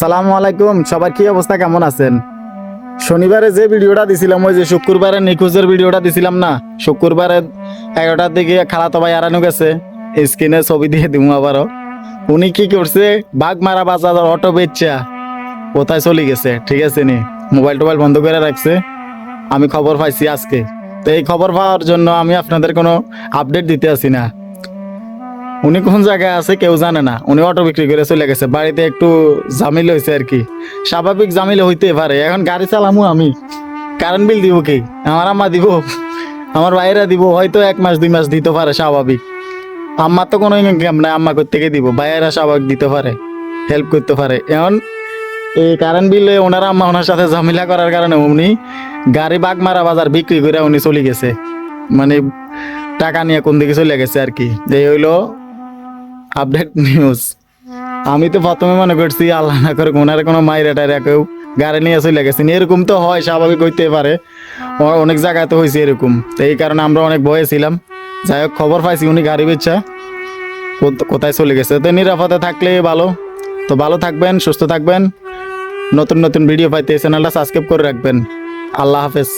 সালামু আলাইকুম, সবার কি অবস্থা, কেমন আছেন? শনিবারে যে ভিডিওটা দিছিলাম, ওই যে শুক্রবারে নিখোঁজের ভিডিওটা দিছিলাম না, শুক্রবারে 11টার দিকে খালাতো ভাই হারানো গেছে। স্ক্রিনে ছবি দিয়ে দিব আবারও। উনি কি করছে, বাঘ মারা বাজার অটো বেচা কোথায় চলে গেছে, ঠিক আছে নি, মোবাইল টোবাইল বন্ধ করে রাখছে। আমি খবর পাইছি আজকে। তো এই খবর পাওয়ার জন্য আমি আপনাদের কোনো আপডেট দিতে আসি না। উনি কোন জায়গায় আছে কেউ জানে না। উনি অটো বিক্রি করে চলে গেছে, বাড়িতে একটু জামিল হয়েছে আর কি, স্বাভাবিক জামিল হইতে পারে। এখন গাড়ি চালামু আমি, কারেন্ট বিল দিব কে? আমার আম্মা দিব, আমার ভাইরা দিব, হয়তো 1 মাস 2 মাস দিতে পারে স্বাভাবিক। আম্মার তো কোনো ইনকাম নাই, আম্মা থেকে দিব, ভাইয়েরা স্বাভাবিক দিতে পারে, হেল্প করতে পারে। এখন এই কারেন্ট বিলে ওনার আম্মা ওনার সাথে ঝামেলা করার কারণে উনি গাড়ি বাগমারা বাজার বিক্রি করে উনি চলে গেছে, মানে টাকা নিয়ে কোন দিকে চলে গেছে আর কি। এই হইলো আপডেট নিউজ। আমি তো প্রথমে মনে করছি আল্লাহ না করে ওনার কোনো মাইরা টাইরা কেউ গাড়ি নিয়ে চলে গেছেন, এরকম তো হয়, স্বাভাবিক হইতে পারে, অনেক জায়গায় তো হয়েছে এরকম। তো এই কারণে আমরা অনেক ভয়ে ছিলাম। যাই হোক, খবর পাইছি উনি গাড়ি বেচা কোথায় চলে গেছে। তো নিরাপদে থাকলে ভালো। তো ভালো থাকবেন, সুস্থ থাকবেন। নতুন নতুন ভিডিও পাইতে চ্যানেলটা সাবস্ক্রাইব করে রাখবেন। আল্লাহ হাফেজ।